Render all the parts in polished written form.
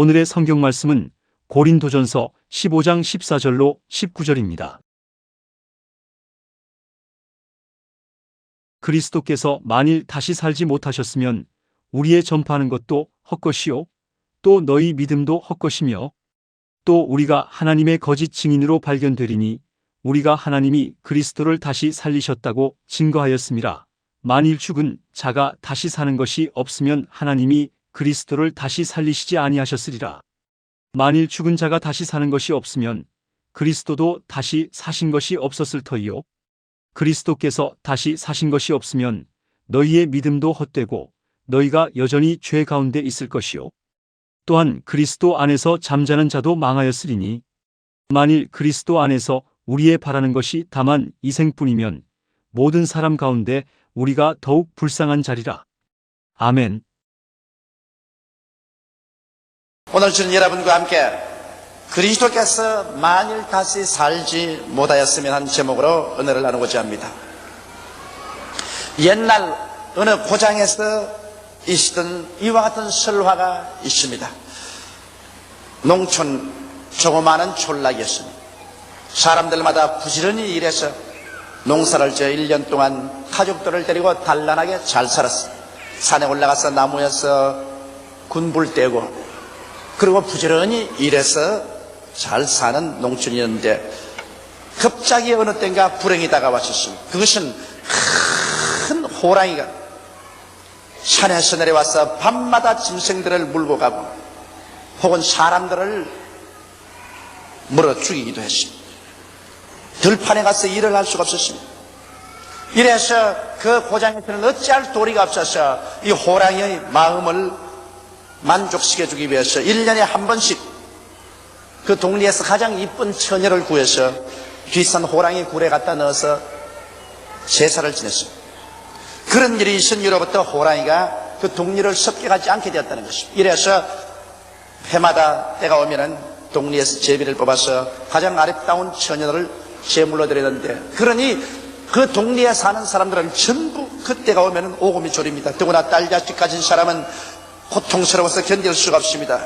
오늘의 성경 말씀은 고린도전서 15장 14절로 19절입니다. 그리스도께서 만일 다시 살지 못하셨으면 우리의 전파하는 것도 헛것이요 또 너희 믿음도 헛것이며 또 우리가 하나님의 거짓 증인으로 발견되리니 우리가 하나님이 그리스도를 다시 살리셨다고 증거하였음이라. 만일 죽은 자가 다시 사는 것이 없으면 하나님이 그리스도를 다시 살리시지 아니하셨으리라. 만일 죽은 자가 다시 사는 것이 없으면 그리스도도 다시 사신 것이 없었을 터이요. 그리스도께서 다시 사신 것이 없으면 너희의 믿음도 헛되고 너희가 여전히 죄 가운데 있을 것이요. 또한 그리스도 안에서 잠자는 자도 망하였으리니 만일 그리스도 안에서 우리의 바라는 것이 다만 이생뿐이면 모든 사람 가운데 우리가 더욱 불쌍한 자리라. 아멘. 오늘 주는 여러분과 함께 그리스도께서 만일 다시 살지 못하였으면 한 제목으로 은혜를 나누고자 합니다. 옛날 어느 고장에서 있었던 이와 같은 설화가 있습니다. 농촌 조그마한 촌락이었습니다. 사람들마다 부지런히 일해서 농사를 지어 1년 동안 가족들을 데리고 단란하게 잘 살았어요. 산에 올라가서 나무에서 군불 떼고 그리고 부지런히 일해서 잘 사는 농촌이었는데 갑자기 어느 때인가 불행이 다가왔었습니다. 그것은 큰 호랑이가 산에서 내려와서 밤마다 짐승들을 물고 가고 혹은 사람들을 물어 죽이기도 했습니다. 들판에 가서 일을 할 수가 없었습니다. 이래서 그 고장에서는 어찌할 도리가 없어서 이 호랑이의 마음을 만족시켜주기 위해서 1년에 한 번씩 그 동리에서 가장 이쁜 처녀를 구해서 비싼 호랑이 굴에 갖다 넣어서 제사를 지냈습니다. 그런 일이 있은 이후로부터 호랑이가 그 동리를 섭격하지 않게 되었다는 것입니다. 이래서 해마다 때가 오면은 동리에서 제비를 뽑아서 가장 아름다운 처녀를 제물로 드리는데, 그러니 그 동리에 사는 사람들은 전부 그때가 오면은 오금이 졸입니다. 더구나 딸 자식 가진 사람은 고통스러워서 견딜 수가 없습니다.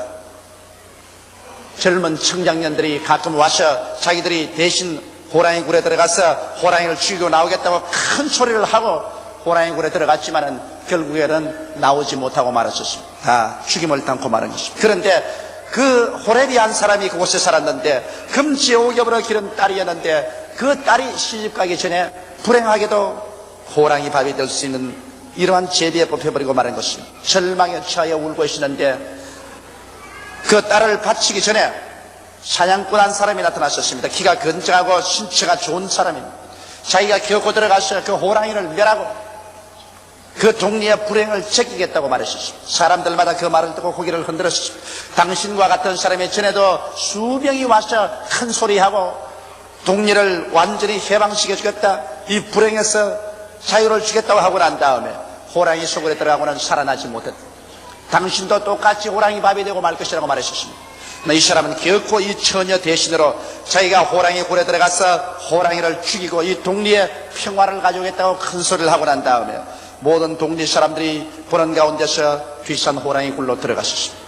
젊은 청장년들이 가끔 와서 자기들이 대신 호랑이 굴에 들어가서 호랑이를 죽이고 나오겠다고 큰 소리를 하고 호랑이 굴에 들어갔지만은 결국에는 나오지 못하고 말았었습니다. 다 죽임을 당고 마는 것입니다. 그런데 그 호레비 한 사람이 그곳에 살았는데 금지옥엽으로 기른 딸이었는데 그 딸이 시집가기 전에 불행하게도 호랑이 밥이 될 수 있는 이러한 제비에 뽑혀버리고 마는 것입니다. 절망에 처하여 울고 있었는데 그 딸을 바치기 전에 사냥꾼 한 사람이 나타났었습니다. 키가 건장하고 신체가 좋은 사람입니다. 자기가 겨우 들어가서 그 호랑이를 멸하고 그 동리의 불행을 제끼겠다고 말했었습니다. 사람들마다 그 말을 듣고 고개를 흔들었습니다. 당신과 같은 사람이 전에도 수명이 와서 큰 소리하고 동리를 완전히 해방시켜주겠다, 이 불행에서 자유를 주겠다고 하고 난 다음에 호랑이 속으로 들어가고는 살아나지 못했다. 당신도 똑같이 호랑이 밥이 되고 말 것이라고 말했었습니다. 이 사람은 결코 이 처녀 대신으로 자기가 호랑이 굴에 들어가서 호랑이를 죽이고 이 동리의 평화를 가져오겠다고 큰 소리를 하고 난 다음에 모든 동리 사람들이 보는 가운데서 비싼 호랑이 굴로 들어갔었습니다.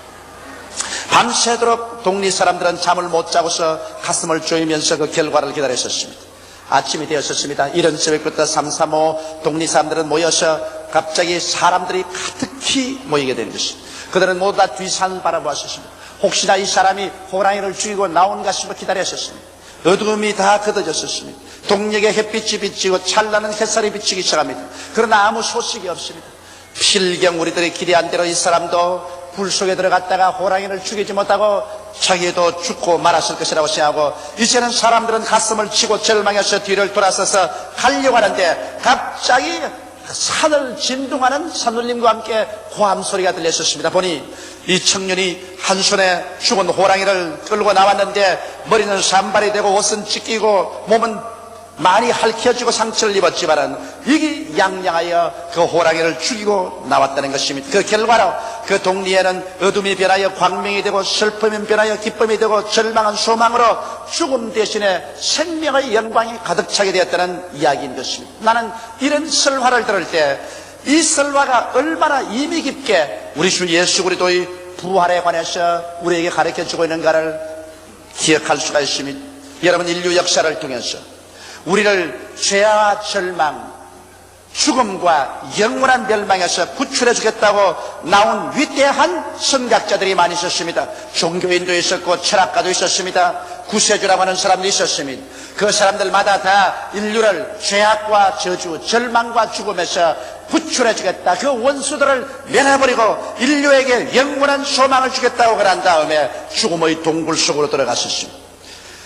밤새도록 동리 사람들은 잠을 못 자고서 가슴을 조이면서 그 결과를 기다렸었습니다. 아침이 되었었습니다. 이른 새벽부터 삼삼오 동리 사람들은 모여서 갑자기 사람들이 가득히 모이게 된 것입니다. 그들은 모두 다 뒷산을 바라보았었습니다. 혹시나 이 사람이 호랑이를 죽이고 나온가 싶어 기다렸었습니다. 어둠이 다 걷어졌었습니다. 동력의 햇빛이 비치고 찬란한 햇살이 비치기 시작합니다. 그러나 아무 소식이 없습니다. 필경 우리들이 기대한 대로 이 사람도 불 속에 들어갔다가 호랑이를 죽이지 못하고 자기도 죽고 말았을 것이라고 생각하고 이제는 사람들은 가슴을 치고 절망해서 뒤를 돌아서서 가려고 하는데 갑자기 산을 진동하는 산울림과 함께 호함 소리가 들렸었습니다. 보니 이 청년이 한 손에 죽은 호랑이를 끌고 나왔는데 머리는 산발이 되고 옷은 찢기고 몸은 많이 핥혀지고 상처를 입었지만은 이게 양양하여 그 호랑이를 죽이고 나왔다는 것입니다. 그 결과로 그 동리에는 어둠이 변하여 광명이 되고 슬픔이 변하여 기쁨이 되고 절망은 소망으로 죽음 대신에 생명의 영광이 가득 차게 되었다는 이야기인 것입니다. 나는 이런 설화를 들을 때 이 설화가 얼마나 의미 깊게 우리 주 예수 그리스도의 부활에 관해서 우리에게 가르쳐주고 있는가를 기억할 수가 있습니다. 여러분, 인류 역사를 통해서 우리를 죄와 절망, 죽음과 영원한 멸망에서 구출해 주겠다고 나온 위대한 선각자들이 많이 있었습니다. 종교인도 있었고 철학가도 있었습니다. 구세주라고 하는 사람도 있었습니다. 그 사람들마다 다 인류를 죄악과 저주, 절망과 죽음에서 구출해 주겠다, 그 원수들을 멸해버리고 인류에게 영원한 소망을 주겠다고 그런 다음에 죽음의 동굴 속으로 들어갔었습니다.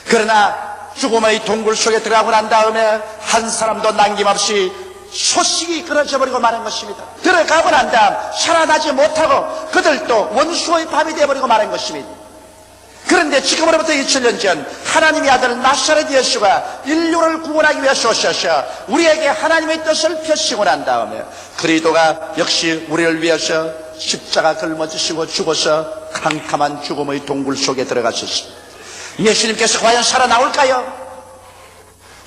그러나 죽음의 동굴 속에 들어가고 난 다음에 한 사람도 남김없이 소식이 끊어져 버리고 마는 것입니다. 들어가고 난 다음 살아나지 못하고 그들도 원수의 밥이 되어버리고 마는 것입니다. 그런데 지금으로부터 2000년 전 하나님의 아들 나사렛 예수가 인류를 구원하기 위해서 오셔서 우리에게 하나님의 뜻을 펴시고 난 다음에 그리스도가 역시 우리를 위해서 십자가 짊어지시고 죽어서 캄캄한 죽음의 동굴 속에 들어가셨습니다. 예수님께서 과연 살아나올까요?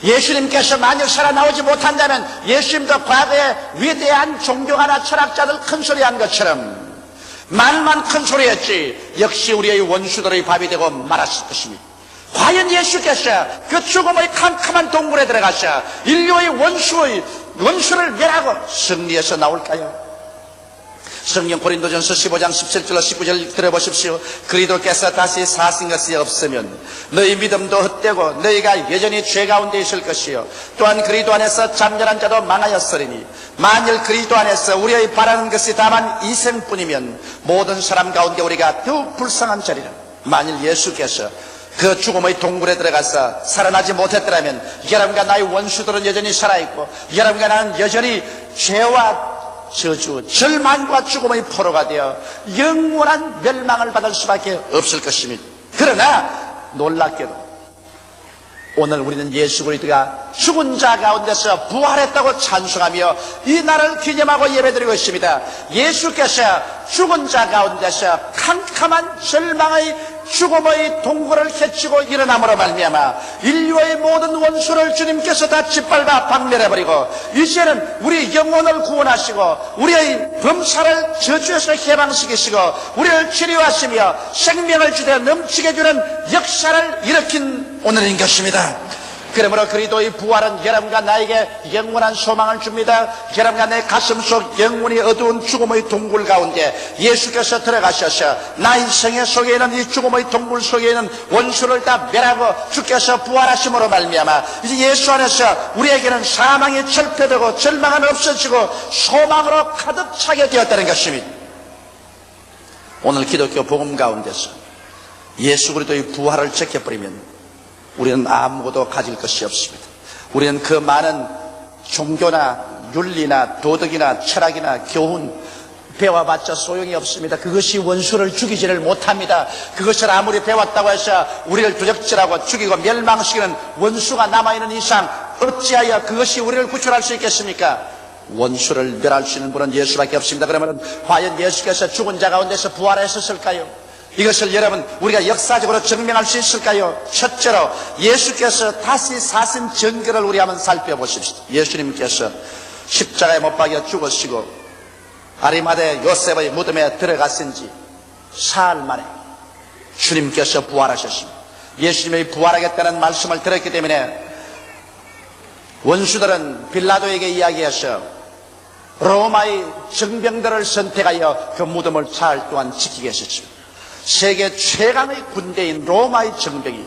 예수님께서 만약 살아나오지 못한다면 예수님도 과거에 위대한 종교가나 철학자들 큰소리한 것처럼 말만 큰소리했지 역시 우리의 원수들의 밥이 되고 말았을 것입니다. 과연 예수께서 그 죽음의 캄캄한 동굴에 들어가서 인류의 원수를 멸하고 승리해서 나올까요? 성경 고린도전서 15장 17절로 19절 들어보십시오. 그리스도께서 다시 사신 것이 없으면 너희 믿음도 헛되고 너희가 여전히 죄 가운데 있을 것이요 또한 그리스도 안에서 잠잠한 자도 망하였으리니 만일 그리스도 안에서 우리의 바라는 것이 다만 이생뿐이면 모든 사람 가운데 우리가 더욱 불쌍한 자리라. 만일 예수께서 그 죽음의 동굴에 들어가서 살아나지 못했더라면 여러분과 나의 원수들은 여전히 살아있고 여러분과 나는 여전히 죄와 저주, 절망과 죽음의 포로가 되어 영원한 멸망을 받을 수밖에 없을 것입니다. 그러나 놀랍게도 오늘 우리는 예수 그리스도가 죽은 자 가운데서 부활했다고 찬송하며 이 날을 기념하고 예배드리고 있습니다. 예수께서 죽은 자 가운데서 캄캄한 절망의 죽음의 동굴을 헤치고 일어남으로 말미암아 인류의 모든 원수를 주님께서 다 짓밟아 박멸해버리고 이제는 우리 영혼을 구원하시고 우리의 범사를 저주에서 해방시키시고 우리를 치료하시며 생명을 주되 넘치게 주는 역사를 일으킨 오늘인 것입니다. 그러므로 그리스도의 부활은 여러분과 나에게 영원한 소망을 줍니다. 여러분과 내 가슴 속 영원히 어두운 죽음의 동굴 가운데 예수께서 들어가셔서 나 인생의 속에 있는 이 죽음의 동굴 속에 있는 원수를 다 멸하고 주께서 부활하심으로 말미암아 이제 예수 안에서 우리에게는 사망이 철폐되고 절망은 없어지고 소망으로 가득 차게 되었다는 것입니다. 오늘 기독교 복음 가운데서 예수 그리스도의 부활을 지켜버리면 우리는 아무것도 가질 것이 없습니다. 우리는 그 많은 종교나 윤리나 도덕이나 철학이나 교훈 배워봤자 소용이 없습니다. 그것이 원수를 죽이지를 못합니다. 그것을 아무리 배웠다고 해서 우리를 두적질하고 죽이고 멸망시키는 원수가 남아있는 이상 어찌하여 그것이 우리를 구출할 수 있겠습니까? 원수를 멸할 수 있는 분은 예수밖에 없습니다. 그러면 과연 예수께서 죽은 자 가운데서 부활하셨을까요? 이것을 여러분 우리가 역사적으로 증명할 수 있을까요? 첫째로 예수께서 다시 사신 전결을 우리 한번 살펴보십시오. 예수님께서 십자가에 못 박여 죽으시고 아리마대 요셉의 무덤에 들어갔은 지 사흘 만에 주님께서 부활하셨습니다. 예수님이 부활하겠다는 말씀을 들었기 때문에 원수들은 빌라도에게 이야기해서 로마의 정병들을 선택하여 그 무덤을 사흘 동안 지키게 했었죠. 세계 최강의 군대인 로마의 정병이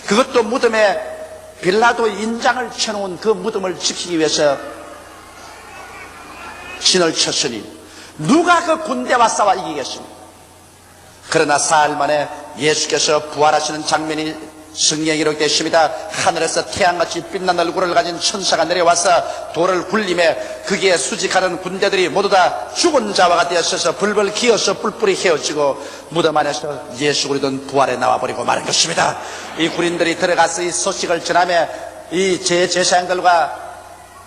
그것도 무덤에 빌라도의 인장을 쳐놓은 그 무덤을 지키기 위해서 진을 쳤으니 누가 그 군대와 싸워 이기겠습니까? 그러나 사흘 만에 예수께서 부활하시는 장면이 성경에 기록되었습니다. 하늘에서 태양같이 빛난 얼굴을 가진 천사가 내려와서 돌을 굴림에 거기에 수직하는 군대들이 모두 다 죽은 자와 되어서 불불 기어서 뿔뿔이 헤어지고 무덤 안에서 예수 그리스도는 부활에 나와버리고 마는 것입니다. 이 군인들이 들어가서 이 소식을 전하며 이 제사장들과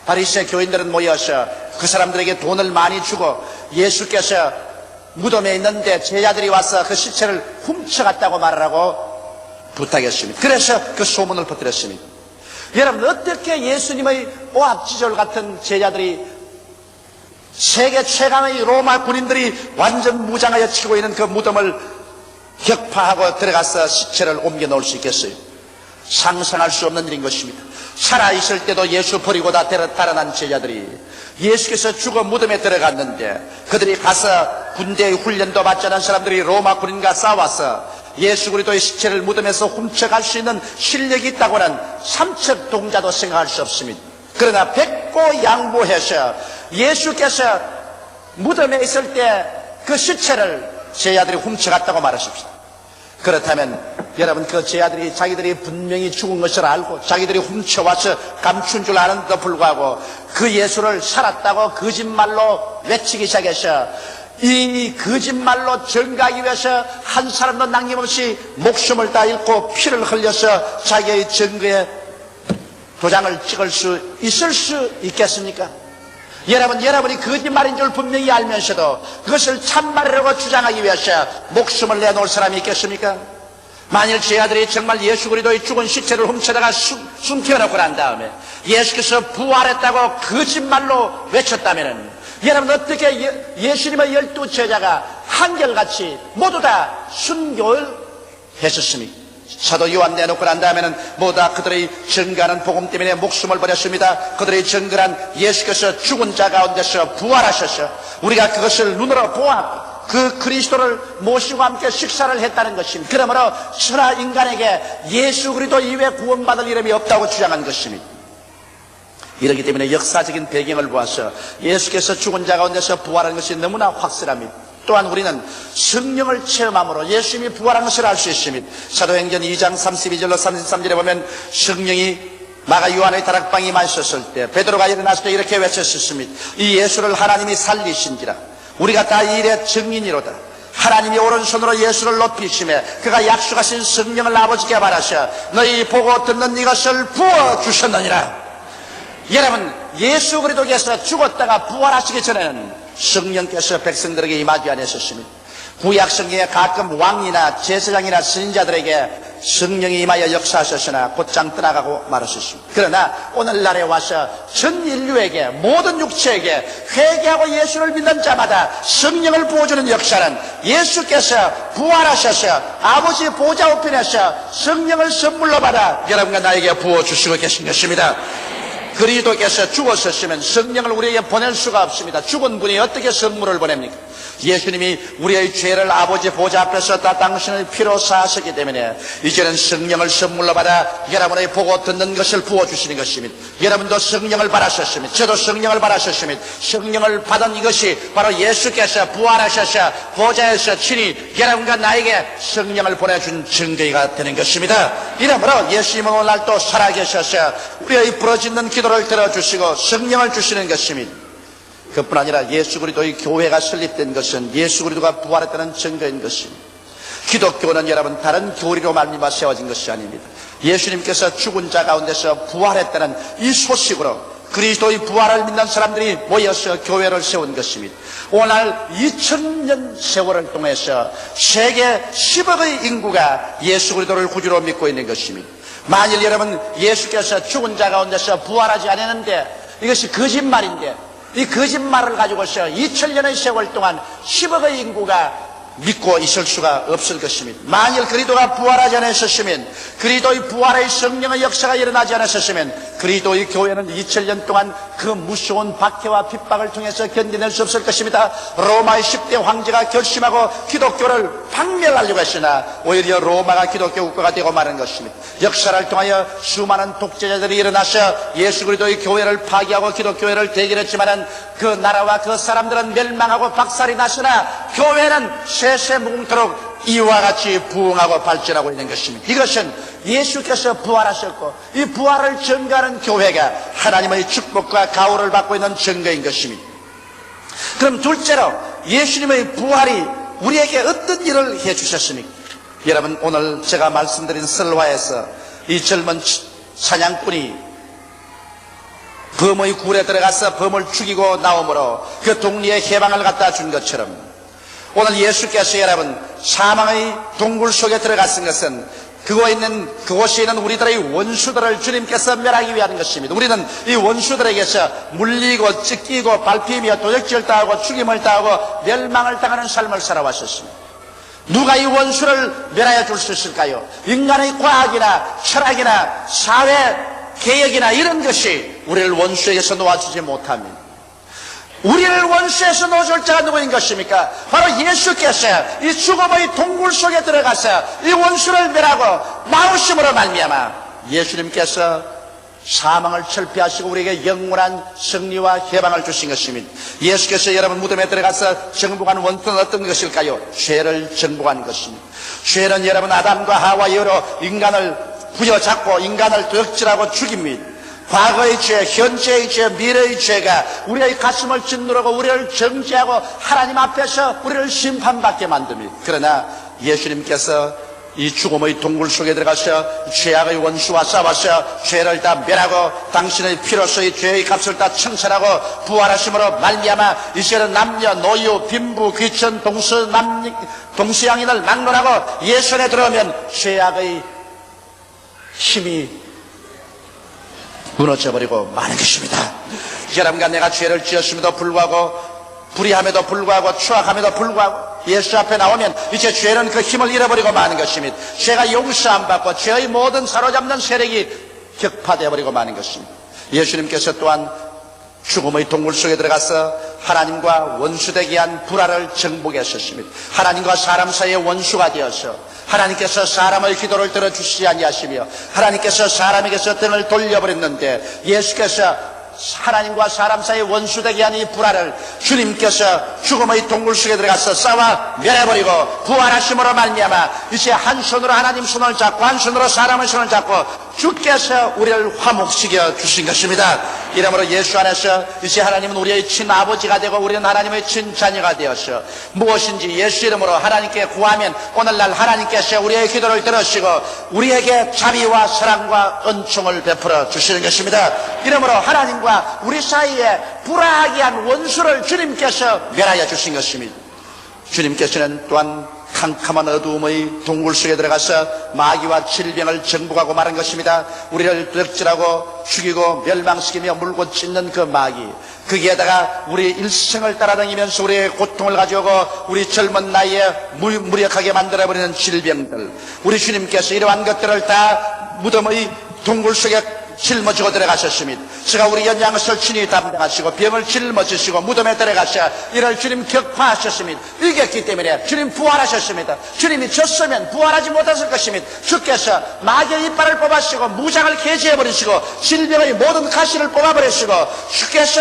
바리새 교인들은 모여서 그 사람들에게 돈을 많이 주고 예수께서 무덤에 있는데 제자들이 와서 그 시체를 훔쳐갔다고 말하라고 부탁했습니다. 그래서 그 소문을 퍼뜨렸습니다. 여러분 어떻게 예수님의 오합지졸 같은 제자들이 세계 최강의 로마 군인들이 완전 무장하여 치고 있는 그 무덤을 격파하고 들어가서 시체를 옮겨 놓을 수 있겠어요? 상상할 수 없는 일인 것입니다. 살아있을 때도 예수 버리고 다 달아난 제자들이 예수께서 죽어 무덤에 들어갔는데 그들이 가서 군대의 훈련도 받지 않은 사람들이 로마 군인과 싸워서 예수 그리스도의 시체를 무덤에서 훔쳐갈 수 있는 실력이 있다고는 삼척 동자도 생각할 수 없습니다. 그러나 백고 양보해서 예수께서 무덤에 있을 때 그 시체를 제자들이 훔쳐갔다고 말하십시오. 그렇다면 여러분, 그 제자들이 자기들이 분명히 죽은 것을 알고 자기들이 훔쳐와서 감춘 줄 아는데도 불구하고 그 예수를 살았다고 거짓말로 외치기 시작해서 이 거짓말로 증거하기 위해서 한 사람도 남김없이 목숨을 다 잃고 피를 흘려서 자기의 증거에 도장을 찍을 수 있을 수 있겠습니까? 여러분이 거짓말인 줄 분명히 알면서도 그것을 참말이라고 주장하기 위해서 목숨을 내놓을 사람이 있겠습니까? 만일 제자들이 정말 예수 그리스도의 죽은 시체를 훔쳐다가 숨겨놓고 난 다음에 예수께서 부활했다고 거짓말로 외쳤다면 여러분, 어떻게 예수님의 12 제자가 한결같이 모두 다 순교를 했었습니까? 사도 요한 내놓고 난 다음에는 모두 다 그들의 증거하는 복음 때문에 목숨을 버렸습니다. 그들의 증거한 예수께서 죽은 자 가운데서 부활하셔서 우리가 그것을 눈으로 보았고 그 그리스도를 모시고 함께 식사를 했다는 것입니다. 그러므로 천하 인간에게 예수 그리스도 이외에 구원받을 이름이 없다고 주장한 것입니다. 이렇기 때문에 역사적인 배경을 보아서 예수께서 죽은 자 가운데서 부활한 것이 너무나 확실합니다. 또한 우리는 성령을 체험함으로 예수님이 부활한 것을 알 수 있습니다. 사도행전 2장 32절로 33절에 보면 성령이 마가 요한의 다락방에 마셨을 때 베드로가 일어났을 때 이렇게 외쳤습니다. 이 예수를 하나님이 살리신지라 우리가 다 이 일의 증인이로다. 하나님이 오른손으로 예수를 높이시며 그가 약속하신 성령을 아버지께 바라셔 너희 보고 듣는 이것을 부어주셨느니라. 여러분, 예수 그리스도께서 죽었다가 부활하시기 전에는 성령께서 백성들에게 임하지 않으셨습니다. 구약 성경에 가끔 왕이나 제사장이나 선지자들에게 성령이 임하여 역사하셨으나 곧장 떠나가고 말하셨습니다. 그러나 오늘날에 와서 전 인류에게 모든 육체에게 회개하고 예수를 믿는 자마다 성령을 부어주는 역사는 예수께서 부활하셔서 아버지 보좌 우편에서 성령을 선물로 받아 여러분과 나에게 부어주시고 계신 것입니다. 그리스도께서 죽었었으면 성령을 우리에게 보낼 수가 없습니다. 죽은 분이 어떻게 선물을 보냅니까? 예수님이 우리의 죄를 아버지 보좌 앞에서 다 당신의 피로 사하셨기 때문에 이제는 성령을 선물로 받아 여러분의 보고 듣는 것을 부어주시는 것입니다. 여러분도 성령을 받으셨습니다. 저도 성령을 받으셨습니다. 성령을 받은 이것이 바로 예수께서 부활하셔서 보좌에서 친히 여러분과 나에게 성령을 보내준 증거가 되는 것입니다. 이러므로 예수님은 오늘날 또 살아계셔서 우리의 부러지는 기도를 들어주시고 성령을 주시는 것입니다. 그뿐 아니라 예수 그리스도의 교회가 설립된 것은 예수 그리스도가 부활했다는 증거인 것입니다. 기독교는 여러분 다른 교리로 말미암아 세워진 것이 아닙니다. 예수님께서 죽은 자 가운데서 부활했다는 이 소식으로 그리스도의 부활을 믿는 사람들이 모여서 교회를 세운 것입니다. 오늘 2000년 세월을 통해서 세계 10억의 인구가 예수 그리스도를 구주로 믿고 있는 것입니다. 만일 여러분 예수께서 죽은 자 가운데서 부활하지 않았는데 이것이 거짓말인데 이 거짓말을 가지고서 2000년의 세월 동안 10억의 인구가 믿고 있을 수가 없을 것입니다. 만일 그리스도가 부활하지 않았었으면 그리스도의 부활의 성령의 역사가 일어나지 않았었으면 그리스도의 교회는 2000년 동안 그 무서운 박해와 핍박을 통해서 견뎌낼 수 없을 것입니다. 로마의 10대 황제가 결심하고 기독교를 박멸하려고 했으나 오히려 로마가 기독교 국가가 되고 마는 것입니다. 역사를 통하여 수많은 독재자들이 일어나서 예수 그리스도의 교회를 파괴하고 기독교회를 대결했지만은 그 나라와 그 사람들은 멸망하고 박살이 났으나 교회는 세세무궁토록 이와 같이 부흥하고 발전하고 있는 것입니다. 이것은 예수께서 부활하셨고 이 부활을 증거하는 교회가 하나님의 축복과 가호를 받고 있는 증거인 것입니다. 그럼 둘째로 예수님의 부활이 우리에게 어떤 일을 해주셨습니까? 여러분, 오늘 제가 말씀드린 설화에서 이 젊은 사냥꾼이 범의 굴에 들어가서 범을 죽이고 나오므로 그 동리에 해방을 갖다 준 것처럼 오늘 예수께서 여러분 사망의 동굴 속에 들어갔은 것은 그곳에 있는 우리들의 원수들을 주님께서 멸하기 위한 것입니다. 우리는 이 원수들에게서 물리고 찢기고 밟히며 도적질을 당하고 죽임을 당하고 멸망을 당하는 삶을 살아왔었습니다. 누가 이 원수를 멸하여 줄 수 있을까요? 인간의 과학이나 철학이나 사회 개혁이나 이런 것이 우리를 원수에게서 놓아주지 못합니다. 우리를 원수에서 놓아줄 자가 누구인 것입니까? 바로 예수께서 이 죽음의 동굴 속에 들어가서 이 원수를 멸하고 나오심으로 말미암아 예수님께서 사망을 철폐하시고 우리에게 영원한 승리와 해방을 주신 것입니다. 예수께서 여러분 무덤에 들어가서 정복한 원수는 어떤 것일까요? 죄를 정복한 것입니다. 죄는 여러분 아담과 하와의 여로 인간을 부여잡고 인간을 도적질하고 죽입니다. 과거의 죄, 현재의 죄, 미래의 죄가 우리의 가슴을 짓누르고 우리를 정죄하고 하나님 앞에서 우리를 심판받게 만듭니다. 그러나 예수님께서 이 죽음의 동굴 속에 들어가서 죄악의 원수와 싸워서 죄를 다 멸하고 당신의 피로서 이 죄의 값을 다 청산하고 부활하심으로 말미암아 이제는 남녀, 노유, 빈부, 귀천, 동서양인을 막론하고 예수 안에 들어오면 죄악의 힘이 무너져버리고 마는 것입니다. 여러분과 내가 죄를 지었음에도 불구하고 불의함에도 불구하고 추악함에도 불구하고 예수 앞에 나오면 이제 죄는 그 힘을 잃어버리고 마는 것입니다. 죄가 용서 안 받고 죄의 모든 사로잡는 세력이 격파되어 버리고 마는 것입니다. 예수님께서 또한 죽음의 동굴 속에 들어가서 하나님과 원수되게 한 불화를 정복했었습니다. 하나님과 사람 사이의 원수가 되어서 하나님께서 사람의 기도를 들어주시지 아니하시며 하나님께서 사람에게서 등을 돌려버렸는데 예수께서 하나님과 사람 사이의 원수되게 한 이 불화를 주님께서 죽음의 동굴 속에 들어가서 싸워 멸해버리고 부활하심으로 말미암아 이제 한 손으로 하나님 손을 잡고 한 손으로 사람의 손을 잡고 주께서 우리를 화목시켜 주신 것입니다. 이러므로 예수 안에서 이제 하나님은 우리의 친아버지가 되고 우리는 하나님의 친자녀가 되어서 무엇인지 예수 이름으로 하나님께 구하면 오늘날 하나님께서 우리의 기도를 들으시고 우리에게 자비와 사랑과 은총을 베풀어 주시는 것입니다. 이러므로 하나님과 우리 사이에 불화하게 한 원수를 주님께서 멸하여 주신 것입니다. 주님께서는 또한 캄캄한 어두움의 동굴 속에 들어가서 마귀와 질병을 정복하고 말한 것입니다. 우리를 도적질하고 죽이고 멸망시키며 물고 찢는 그 마귀, 거기에다가 우리 일생을 따라다니면서 우리의 고통을 가져오고 우리 젊은 나이에 무력하게 만들어버리는 질병들, 우리 주님께서 이러한 것들을 다 무덤의 동굴 속에 짊어지고 들어가셨습니다. 제가 우리 연양을 친히 담당하시고 병을 짊어지시고 무덤에 들어가셔 이를 주님 격파하셨습니다. 이겼기 때문에 주님 부활하셨습니다. 주님이 졌으면 부활하지 못했을 것입니다. 주께서 마귀의 이빨을 뽑아시고 무장을 개지해버리시고 질병의 모든 가시를 뽑아버리시고 주께서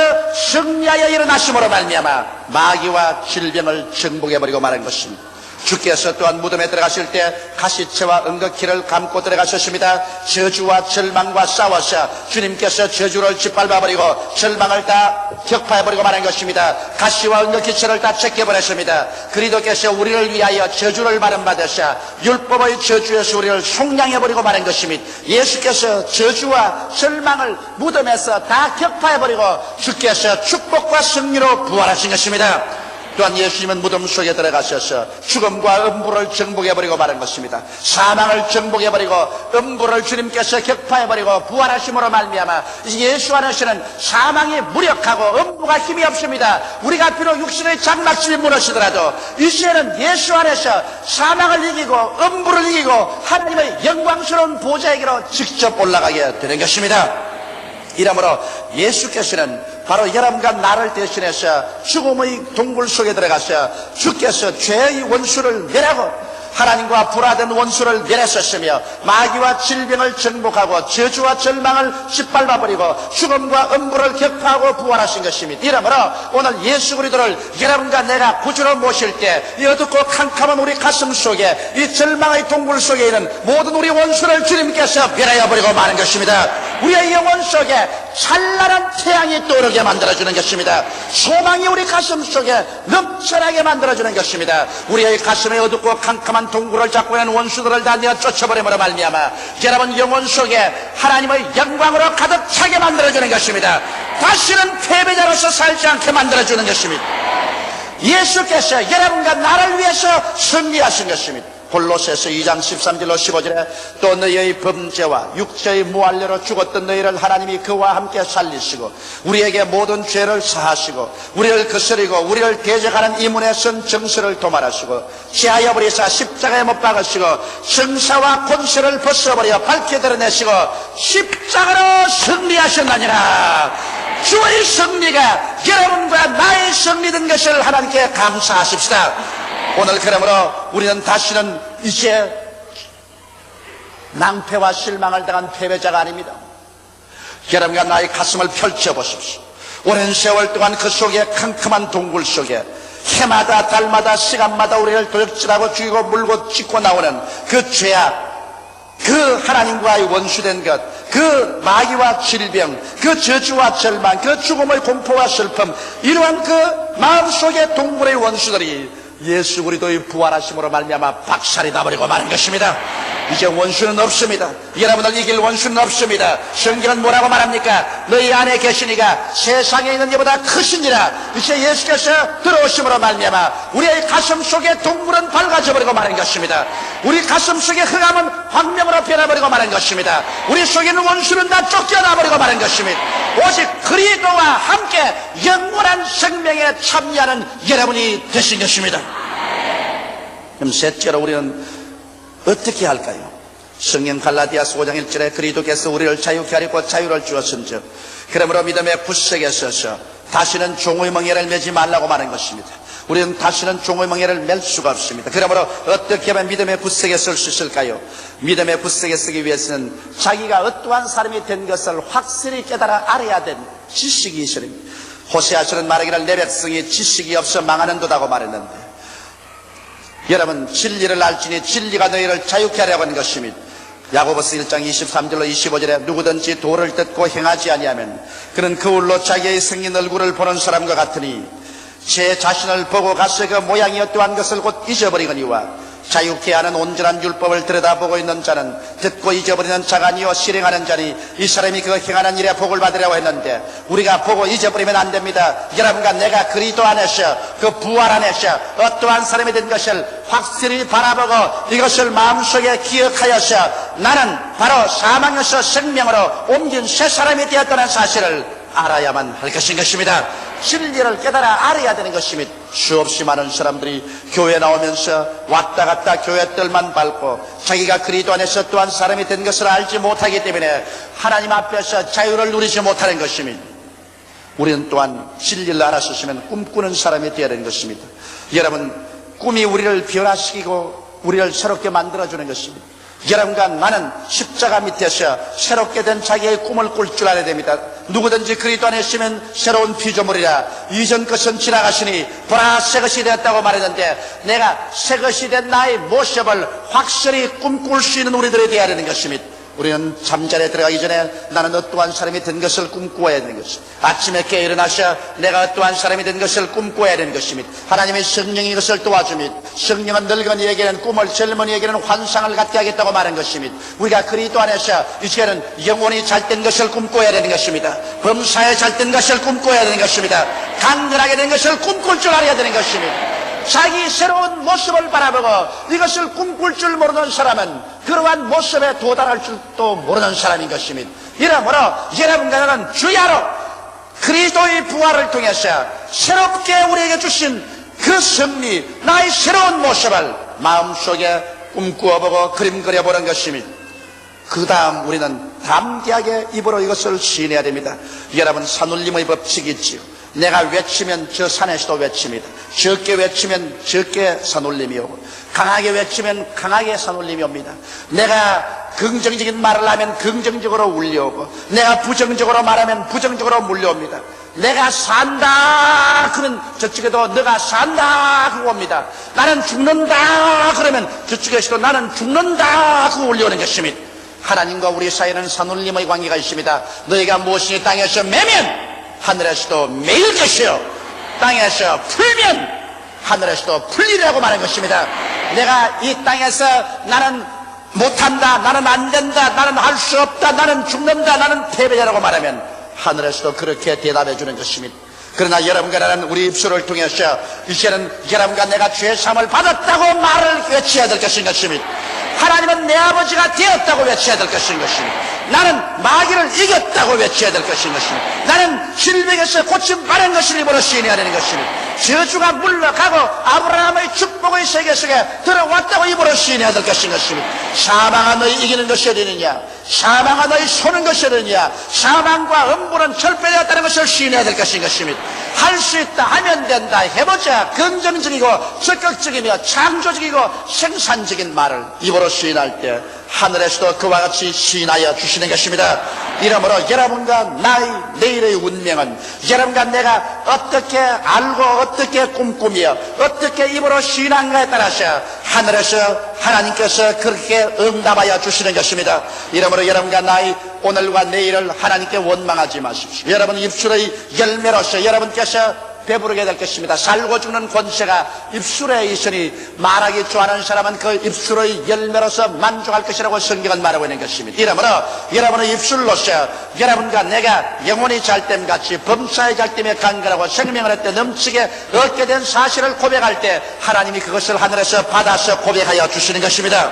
승리하여 일어나심으로 말미암아 마귀와 질병을 정복해버리고 말한 것입니다. 주께서 또한 무덤에 들어가실 때 가시체와 은거키를 감고 들어가셨습니다. 저주와 절망과 싸워서 주님께서 저주를 짓밟아버리고 절망을 다 격파해버리고 말한 것입니다. 가시와 은거키체를 다 제껴버렸습니다. 그리스도께서 우리를 위하여 저주를 받으셔 율법의 저주에서 우리를 속량해버리고 말한 것입니다. 예수께서 저주와 절망을 무덤에서 다 격파해버리고 주께서 축복과 승리로 부활하신 것입니다. 또한 예수님은 무덤 속에 들어가셔서 죽음과 음부를 정복해버리고 말한 것입니다. 사망을 정복해버리고 음부를 주님께서 격파해버리고 부활하심으로 말미암아 예수 안에서는 사망이 무력하고 음부가 힘이 없습니다. 우리가 비록 육신의 장막집이 무너지더라도 이제는 예수 안에서 사망을 이기고 음부를 이기고 하나님의 영광스러운 보좌에게로 직접 올라가게 되는 것입니다. 이러므로 예수께서는 바로 여러분과 나를 대신해서 죽음의 동굴 속에 들어가서 주께서 죄의 원수를 멸하고 하나님과 불화된 원수를 멸했었으며 마귀와 질병을 정복하고 저주와 절망을 짓밟아버리고 죽음과 음부를 격파하고 부활하신 것입니다. 이러므로 오늘 예수 그리스도를 여러분과 내가 구주로 모실 때 이 어둡고 캄캄한 우리 가슴 속에 이 절망의 동굴 속에 있는 모든 우리 원수를 주님께서 멸하여버리고 마는 것입니다. 우리의 영혼 속에 찬란한 태양이 떠오르게 만들어주는 것입니다. 소망이 우리 가슴 속에 넘쳐나게 만들어주는 것입니다. 우리의 가슴에 어둡고 캄캄한 동굴을 잡고 있는 원수들을 다 내어 쫓아버림으로 말미암아 여러분 영혼 속에 하나님의 영광으로 가득 차게 만들어주는 것입니다. 다시는 패배자로서 살지 않게 만들어주는 것입니다. 예수께서 여러분과 나를 위해서 승리하신 것입니다. 골로새서 2장 13절로 15절에 또 너희의 범죄와 육체의 무할례로 죽었던 너희를 하나님이 그와 함께 살리시고 우리에게 모든 죄를 사하시고 우리를 거스리고 우리를 대적하는 이문에 선 정서를 도말하시고 제하여 버리사 십자가에 못 박으시고 성사와 권세를 벗어버려 밝게 드러내시고 십자가로 승리하셨나니라. 주의 승리가 여러분과 나의 승리된 것을 하나님께 감사하십시다. 오늘 그러므로 우리는 다시는 이제 낭패와 실망을 당한 패배자가 아닙니다. 여러분과 나의 가슴을 펼쳐보십시오. 오랜 세월 동안 그 속에 캄캄한 동굴 속에 해마다 달마다 시간마다 우리를 도적질하고 죽이고 물고 찢고 나오는 그 죄악, 그 하나님과의 원수된 것, 그 마귀와 질병, 그 저주와 절망, 그 죽음의 공포와 슬픔, 이러한 그 마음속의 동물의 원수들이 예수 그리스도의 부활하심으로 말미암아 박살이 나버리고 마는 것입니다. 이제 원수는 없습니다. 여러분을 이길 원수는 없습니다. 성경은 뭐라고 말합니까? 너희 안에 계시니가 세상에 있는 이보다 크시니라. 이제 예수께서 들어오심으로 말미암아 우리의 가슴 속에 동물은 밝아져 버리고 마는 것입니다. 우리 가슴 속에 흑암은 황명으로 변해버리고 마는 것입니다. 우리 속에 있는 원수는 다 쫓겨나버리고 마는 것입니다. 오직 그리스도와 함께 영원한 생명에 참여하는 여러분이 되신 것입니다. 그럼 셋째로 우리는 어떻게 할까요? 성경 갈라디아서 5장 1절에 그리스도께서 우리를 자유케 하려고 자유를 주었은즉 그러므로 믿음의 굳세게 서서 다시는 종의 멍에를 매지 말라고 말하는 것입니다. 우리는 다시는 종의 멍에를 맬 수가 없습니다. 그러므로 어떻게 하면 믿음의 굳세게 설 수 있을까요? 믿음의 굳세게 서기 위해서는 자기가 어떠한 사람이 된 것을 확실히 깨달아 알아야 된 지식이 있어야 됩니다. 호세아서는 말하기를 내 백성이 지식이 없어 망하는도다고 말했는데 여러분 진리를 알지니 진리가 너희를 자유케 하려고 하는 것입니다. 야고보서 1장 23절로 25절에 누구든지 도를 듣고 행하지 아니하면 그는 거울로 자기의 생긴 얼굴을 보는 사람과 같으니 제 자신을 보고 가서 그 모양이 어떠한 것을 곧 잊어버리거니와 자유케 하는 온전한 율법을 들여다보고 있는 자는 듣고 잊어버리는 자가 아니요 실행하는 자니 이 사람이 그 행하는 일에 복을 받으려고 했는데 우리가 보고 잊어버리면 안 됩니다. 여러분과 내가 그리스도 안에서 그 부활 안에서 어떠한 사람이 된 것을 확실히 바라보고 이것을 마음속에 기억하여서 나는 바로 사망에서 생명으로 옮긴 새 사람이 되었다는 사실을 알아야만 할 것인 것입니다. 진리를 깨달아 알아야 되는 것입니다. 수없이 많은 사람들이 교회 나오면서 왔다 갔다 교회 뜰만 밟고 자기가 그리스도 안에서 또한 사람이 된 것을 알지 못하기 때문에 하나님 앞에서 자유를 누리지 못하는 것입니다. 우리는 또한 진리를 알았으면 꿈꾸는 사람이 되어야 되는 것입니다. 여러분, 꿈이 우리를 변화시키고 우리를 새롭게 만들어주는 것입니다. 여러분과 나는 십자가 밑에서 새롭게 된 자기의 꿈을 꿀 줄 알아야 됩니다. 누구든지 그리스도 안에 있으면 새로운 피조물이라 이전 것은 지나가시니 보라 새 것이 되었다고 말했는데 내가 새 것이 된 나의 모습을 확실히 꿈꿀 수 있는 우리들이 되어야 되는 것입니다. 우리는 잠자리에 들어가기 전에 나는 어떠한 사람이 된 것을 꿈꾸어야 되는 것입니다. 아침에 깨어 일어나서 내가 어떠한 사람이 된 것을 꿈꾸어야 되는 것입니다. 하나님의 성령이 이것을 도와줍니다. 성령은 늙은이에게는 꿈을, 젊은이에게는 환상을 갖게 하겠다고 말한 것입니다. 우리가 그리스도 안에서 이제는 영혼이 잘된 것을 꿈꿔야 되는 것입니다. 범사에 잘된 것을 꿈꿔야 되는 것입니다. 강건하게 된 것을 꿈꿀 줄 알아야 되는 것입니다. 자기 새로운 모습을 바라보고 이것을 꿈꿀 줄 모르는 사람은 그러한 모습에 도달할 줄도 모르는 사람인 것입니다. 이러므로 여러분과 나는 주야로 그리스도의 부활을 통해서 새롭게 우리에게 주신 그 승리, 나의 새로운 모습을 마음속에 꿈꾸어보고 그림 그려보는 것입니다. 그 다음 우리는 담대하게 입으로 이것을 시인해야 됩니다. 여러분, 산울림의 법칙이 있지요. 내가 외치면 저 산에서도 외칩니다. 적게 외치면 적게 산울림이 오고 강하게 외치면 강하게 산울림이 옵니다. 내가 긍정적인 말을 하면 긍정적으로 울려오고 내가 부정적으로 말하면 부정적으로 물려옵니다. 내가 산다 그러면 저쪽에도 너가 산다 그거 옵니다. 나는 죽는다 그러면 저쪽에서도 나는 죽는다 그거 울려오는 것입니다. 하나님과 우리 사이에는 산울림의 관계가 있습니다. 너희가 무엇이 땅에서 매면 하늘에서도 매일 것이요 땅에서 풀면 하늘에서도 풀리라고 말한 것입니다. 내가 이 땅에서 나는 못한다, 나는 안 된다, 나는 할 수 없다, 나는 죽는다, 나는 패배자라고 말하면 하늘에서도 그렇게 대답해 주는 것입니다. 그러나 여러분과 나는 우리 입술을 통해서 이제는 여러분과 내가 죄 사함을 받았다고 말을 외쳐야 될 것인 것입니다. 하나님은 내 아버지가 되었다고 외쳐야 될 것인 것입니다. 나는 마귀를 이겼다고 외쳐야 될 것인 것입니다. 나는 질병에서 고침받은 것을 입으로 시인해야 되는 것입니다. 저주가 물러가고 아브라함의 축복의 세계 속에 들어왔다고 입으로 시인해야 될 것인 것입니다. 사망아 너희 이기는 것이 어디느냐, 사망아 너희 소는 것이 어디느냐, 사망과 음부는 철폐되었다는 것을 시인해야 될 것인 것입니다. 할 수 있다, 하면 된다, 해보자, 긍정적이고 적극적이며 창조적이고 생산적인 말을 입으로 시인할 때 하늘에서도 그와 같이 시인하여 주시는 것입니다. 이러므로 여러분과 나의 내일의 운명은 여러분과 내가 어떻게 알고 어떻게 꿈꾸며 어떻게 입으로 시인한가에 따라서 하늘에서 하나님께서 그렇게 응답하여 주시는 것입니다. 이러므로 여러분과 나의 오늘과 내일을 하나님께 원망하지 마십시오. 여러분 입술의 열매로서 여러분께서 배부르게 될 것입니다. 살고 죽는 권세가 입술에 있으니 말하기 좋아하는 사람은 그 입술의 열매로서 만족할 것이라고 성경은 말하고 있는 것입니다. 이러므로 여러분의 입술로서 여러분과 내가 영혼이 잘됨 같이 범사의 잘됨에 간결하고 생명을 얻되 넘치게 얻게 된 사실을 고백할 때 하나님이 그것을 하늘에서 받아서 고백하여 주시는 것입니다.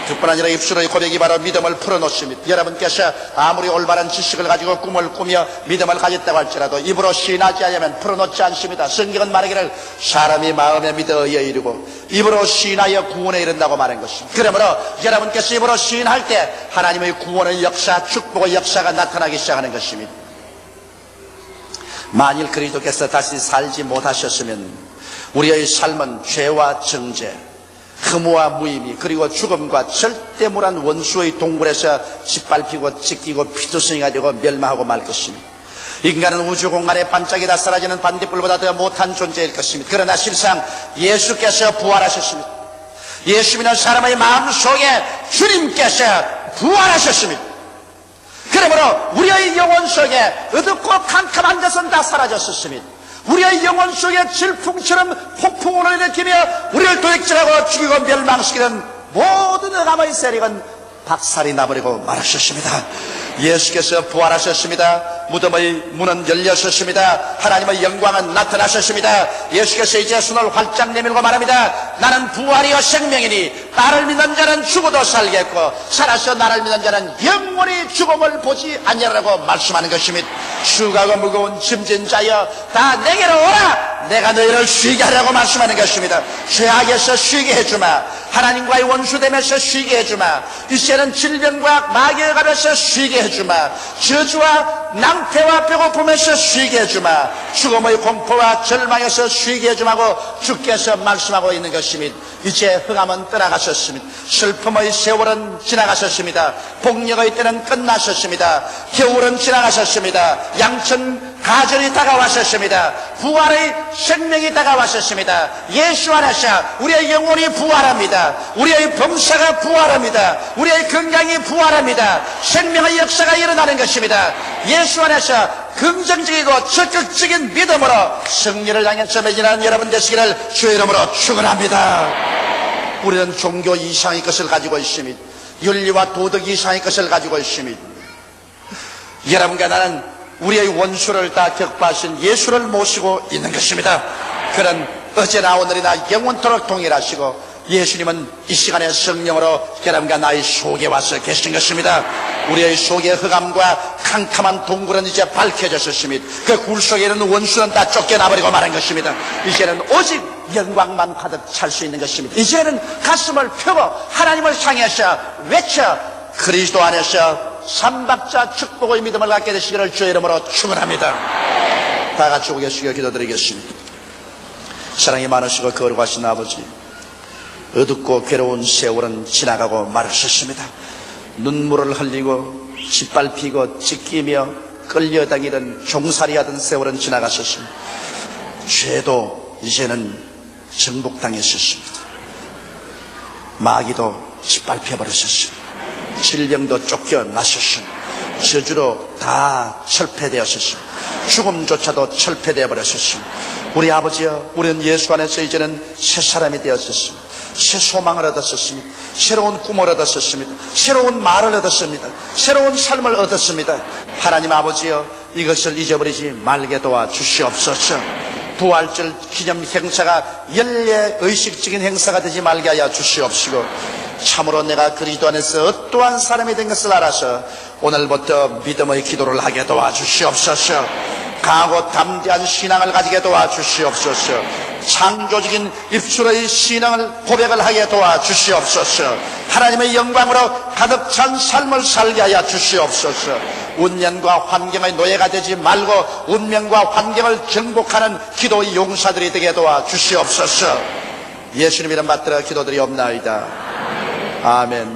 그뿐 아니라 입술의 고백이 바로 믿음을 풀어놓습니다. 여러분께서 아무리 올바른 지식을 가지고 꿈을 꾸며 믿음을 가졌다고 할지라도 입으로 시인하지 않으면 풀어놓지 않습니다. 성경은 말하기를 사람이 마음에 믿어 의에 이르고 입으로 시인하여 구원에 이른다고 말한 것입니다. 그러므로 여러분께서 입으로 시인할 때 하나님의 구원의 역사, 축복의 역사가 나타나기 시작하는 것입니다. 만일 그리스도께서 다시 살지 못하셨으면 우리의 삶은 죄와 정죄, 흠모와 무의미 그리고 죽음과 절대무한 원수의 동굴에서 짓밟히고 찢기고 피투성이가 되고 멸망하고 말 것입니다. 인간은 우주 공간에 반짝이다 사라지는 반딧불보다 더 못한 존재일 것입니다. 그러나 실상 예수께서 부활하셨습니다. 예수 믿는 사람의 마음속에 주님께서 부활하셨습니다. 그러므로 우리의 영혼 속에 어둡고 캄캄한 것은 다 사라졌습니다. 우리의 영혼 속에 질풍처럼 폭풍을 일으키며 우리를 도액질하고 죽이고 멸망시키는 모든 흑암의 세력은 박살이 나버리고 말하셨습니다. 예수께서 부활하셨습니다. 무덤의 문은 열렸었습니다. 하나님의 영광은 나타나셨습니다. 예수께서 이제 손을 활짝 내밀고 말합니다. 나는 부활이요 생명이니 나를 믿는 자는 죽어도 살겠고 살아서 나를 믿는 자는 영원히 죽음을 보지 아니하라고 말씀하는 것입니다. 수고하고 무거운 짐진 자여 다 내게로 오라. 내가 너희를 쉬게 하라고 말씀하는 것입니다. 죄악에서 쉬게 해주마. 하나님과의 원수됨에서 쉬게 해주마. 이제는 질병과 마귀의 갑에서 쉬게 해주마. 저주와 낭패와 배고픔에서 쉬게 해주마. 죽음의 공포와 절망에서 쉬게 해주마고 주께서 말씀하고 있는 것입니다. 이제 흑암은 떠나가셨습니다. 슬픔의 세월은 지나가셨습니다. 복력의 때는 끝나셨습니다. 겨울은 지나가셨습니다. 양천 가절이 다가왔었습니다. 부활의 생명이 다가왔었습니다. 예수 안에서 우리의 영혼이 부활합니다. 우리의 범사가 부활합니다. 우리의 건강이 부활합니다. 생명의 역사가 일어나는 것입니다. 예수 안에서 긍정적이고 적극적인 믿음으로 승리를 향해서 매진하는 여러분 되시기를 주의 이름으로 축원합니다. 우리는 종교 이상의 것을 가지고 있습니다. 윤리와 도덕 이상의 것을 가지고 있습니다. 여러분과 나는 우리의 원수를 다 격파하신 예수를 모시고 있는 것입니다. 그는 어제나 오늘이나 영원토록 동일하시고 예수님은 이 시간에 성령으로 여러분과 나의 속에 와서 계신 것입니다. 우리의 속의 흑암과 캄캄한 동굴은 이제 밝혀졌습니다. 그 굴 속에 있는 원수는 다 쫓겨나버리고 말한 것입니다. 이제는 오직 영광만 가득 찰 수 있는 것입니다. 이제는 가슴을 펴고 하나님을 향해서 외쳐 그리스도 안에서 삼박자 축복의 믿음을 갖게 되시기를 주의 이름으로 축원합니다. 다 같이 고개 숙여 기도드리겠습니다. 사랑이 많으시고 거룩하신 아버지, 어둡고 괴로운 세월은 지나가고 말았습니다. 눈물을 흘리고 짓밟히고 찢기며 끌려다니던 종살이하던 세월은 지나갔었습니다. 죄도 이제는 정복당했었습니다. 마귀도 짓밟혀버렸었습니다. 질병도 쫓겨났었습니다. 저주로 다 철폐되었었습니다. 죽음조차도 철폐되어 버렸었습니다. 우리 아버지여, 우리는 예수 안에서 이제는 새 사람이 되었었습니다. 새 소망을 얻었었습니다. 새로운 꿈을 얻었었습니다. 새로운 말을 얻었습니다. 새로운 삶을 얻었습니다. 하나님 아버지여, 이것을 잊어버리지 말게 도와 주시옵소서. 부활절 기념 행사가 연례 의식적인 행사가 되지 말게 하여 주시옵시고, 참으로 내가 그리스도 안에서 어떠한 사람이 된 것을 알아서 오늘부터 믿음의 기도를 하게 도와 주시옵소서. 강하고 담대한 신앙을 가지게 도와 주시옵소서. 창조적인 입술의 신앙을 고백을 하게 도와 주시옵소서. 하나님의 영광으로 가득 찬 삶을 살게 하여 주시옵소서. 운명과 환경의 노예가 되지 말고 운명과 환경을 정복하는 기도의 용사들이 되게 도와 주시옵소서. 예수님 이름 받들어 기도드리옵나이다. 아멘.